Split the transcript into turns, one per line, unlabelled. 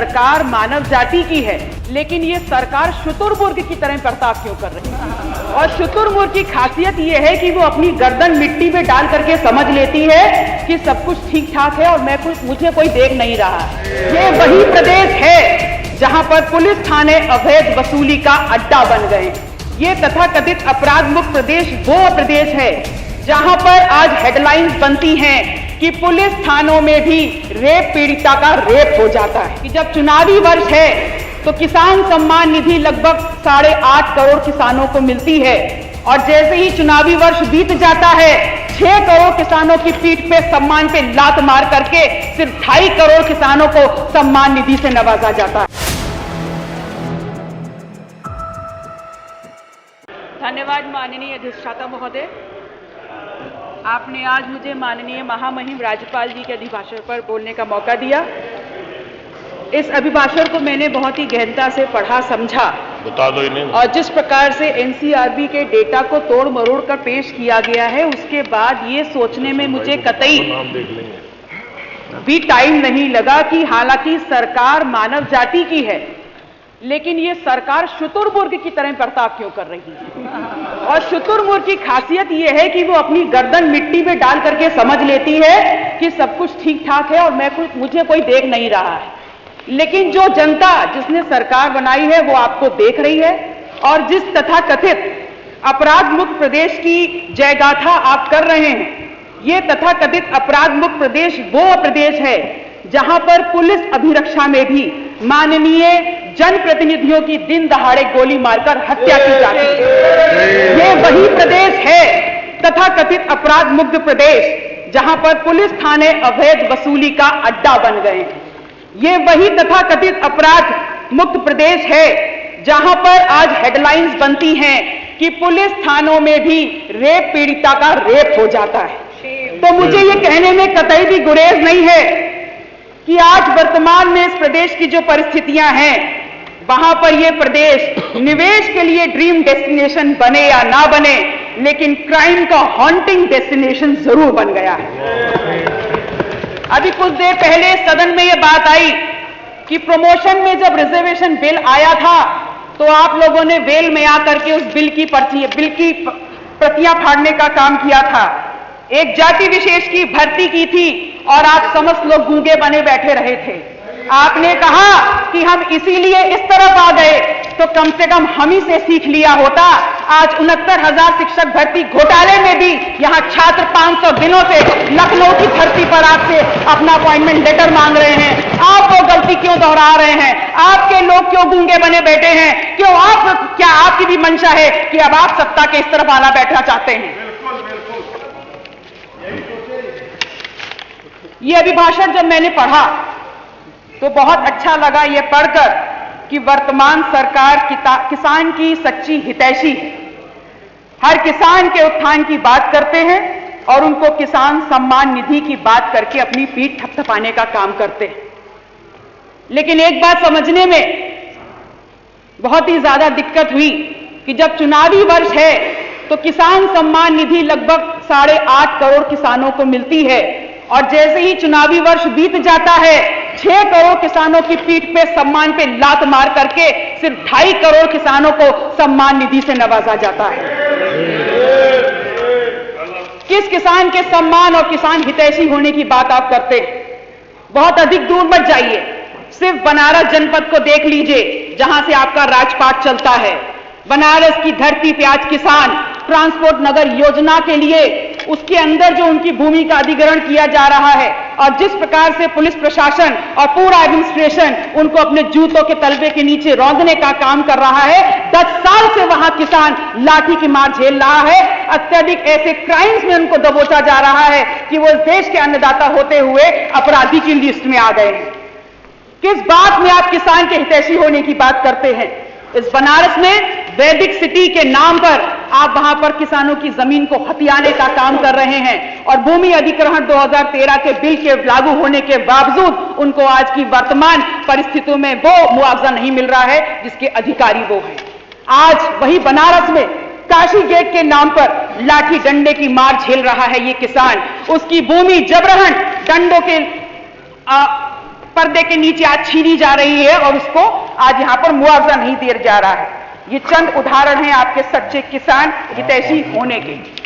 सरकार मानव जाति की है, लेकिन ये सरकार शुतुरमुर्ग की तरह बर्ताव क्यों कर रही है? और शुतुरमुर्ग की खासियत ये है कि वो अपनी गर्दन मिट्टी में डाल करके समझ लेती है कि सब कुछ ठीक ठाक है और मुझे कोई देख नहीं रहा। ये वही प्रदेश है जहां पर पुलिस थाने अवैध वसूली का अड्डा बन गए। ये तथाकथित अपराध मुक्त प्रदेश वो प्रदेश है जहां पर आज हेडलाइंस बनती हैं कि पुलिस थानों में भी रेप पीड़िता का रेप हो जाता है। कि जब चुनावी वर्ष है तो किसान सम्मान निधि लगभग 8.5 करोड़ किसानों को मिलती है और जैसे ही चुनावी वर्ष बीत जाता है 6 करोड़ किसानों की पीठ पे सम्मान पे लात मार करके सिर्फ 2.5 करोड़ किसानों को सम्मान निधि से नवाजा जाता है। धन्यवाद माननीय अधिष्ठाता महोदय, आपने आज मुझे माननीय महामहिम राज्यपाल जी के अभिभाषण पर बोलने का मौका दिया। इस अभिभाषण को मैंने बहुत ही गहनता से पढ़ा, समझा,
बता दो इन्हें।
और जिस प्रकार से एनसीआरबी के डेटा को तोड़ मरोड़ कर पेश किया गया है, उसके बाद ये सोचने में मुझे कतई भी टाइम नहीं लगा कि हालांकि सरकार मानव जाति की है, लेकिन ये सरकार शुतुरमुर्ग की तरह बर्ताव क्यों कर रही है? और शुतुरमुर्ग की खासियत ये है कि वो अपनी गर्दन मिट्टी में डाल करके समझ लेती है कि सब कुछ ठीक ठाक है और मुझे कोई देख नहीं रहा है। लेकिन जो जनता जिसने सरकार बनाई है वो आपको देख रही है और जिस तथाकथित अपराध मुक्त प्रदेश की जयगाथा आप कर रहे हैं, ये तथाकथित अपराध मुक्त प्रदेश वो प्रदेश है जहां पर पुलिस अभिरक्षा में भी माननीय जनप्रतिनिधियों की दिन दहाड़े गोली मारकर हत्या की जाती है। ये वही प्रदेश है तथाकथित अपराध मुक्त प्रदेश जहां पर पुलिस थाने अवैध वसूली का अड्डा बन गए। ये वही तथाकथित अपराध मुक्त प्रदेश है जहां पर आज हेडलाइंस बनती हैं कि पुलिस थानों में भी रेप पीड़िता का रेप हो जाता है। तो मुझे ये कहने में कतई भी गुरेज नहीं है कि आज वर्तमान में इस प्रदेश की जो परिस्थितियां हैं, वहां पर यह प्रदेश निवेश के लिए ड्रीम डेस्टिनेशन बने या ना बने, लेकिन क्राइम का हॉन्टिंग डेस्टिनेशन जरूर बन गया है। अभी कुछ देर पहले सदन में यह बात आई कि प्रमोशन में जब रिजर्वेशन बिल आया था तो आप लोगों ने वेल में आकर के उस बिल की प्रतियां फाड़ने का काम किया था। एक जाति विशेष की भर्ती की थी और आप समस्त लोग गूंगे बने बैठे रहे थे। आपने कहा कि हम इसीलिए इस तरफ आ गए, तो कम से कम हम ही से सीख लिया होता। आज 69,000 शिक्षक भर्ती घोटाले में भी यहां छात्र 500 दिनों से लखनऊ की धरती पर आपसे अपना अपॉइंटमेंट लेटर मांग रहे हैं। आप वो गलती क्यों दोहरा रहे हैं? आपके लोग क्यों गूंगे बने बैठे हैं? क्या आपकी भी मंशा है कि अब आप सत्ता के इस तरफ आना बैठना चाहते हैं? ये अभिभाषण जब मैंने पढ़ा तो बहुत अच्छा लगा ये पढ़कर कि वर्तमान सरकार किसान की सच्ची हितैषी है। हर किसान के उत्थान की बात करते हैं और उनको किसान सम्मान निधि की बात करके अपनी पीठ थपथपाने का काम करते हैं। लेकिन एक बात समझने में बहुत ही ज्यादा दिक्कत हुई कि जब चुनावी वर्ष है तो किसान सम्मान निधि लगभग 8.5 करोड़ किसानों को मिलती है और जैसे ही चुनावी वर्ष बीत जाता है 6 करोड़ किसानों की पीठ पे सम्मान पे लात मार करके सिर्फ 2.5 करोड़ किसानों को सम्मान निधि से नवाजा जाता है। किस किसान के सम्मान और किसान हितैषी होने की बात आप करते हैं? बहुत अधिक दूर मत जाइए, सिर्फ बनारस जनपद को देख लीजिए जहां से आपका राजपाट चलता है। बनारस की धरती पे आज किसान ट्रांसपोर्ट नगर योजना के लिए उसके अंदर जो उनकी भूमि का अधिग्रहण किया जा रहा है और जिस प्रकार से पुलिस प्रशासन और पूरा एडमिनिस्ट्रेशन उनको अपने जूतों के तलबे के नीचे रौंदने का काम कर रहा है, 10 साल से वहां किसान लाठी की मार झेल रहा है। अत्यधिक ऐसे क्राइम्स में उनको दबोचा जा रहा है कि वो इस देश के अन्नदाता होते हुए अपराधी की लिस्ट में आ गए हैं। किस बात में आप किसान के हितैषी होने की बात करते हैं? इस बनारस में वैदिक सिटी के नाम पर आप वहां पर किसानों की जमीन को हथियाने का काम कर रहे हैं और भूमि अधिग्रहण 2013 के बिल के लागू होने के बावजूद उनको आज की वर्तमान परिस्थितियों में वो मुआवजा नहीं मिल रहा है जिसके अधिकारी वो हैं। आज वही बनारस में काशी गेट के नाम पर लाठी डंडे की मार झेल रहा है ये किसान। उसकी भूमि जबरन डंडों के पर्दे के नीचे आज छीनी जा रही है और उसको आज यहाँ पर मुआवजा नहीं दिया जा रहा है। ये चंद उदाहरण हैं आपके सच्चे किसान हितैषी होने के।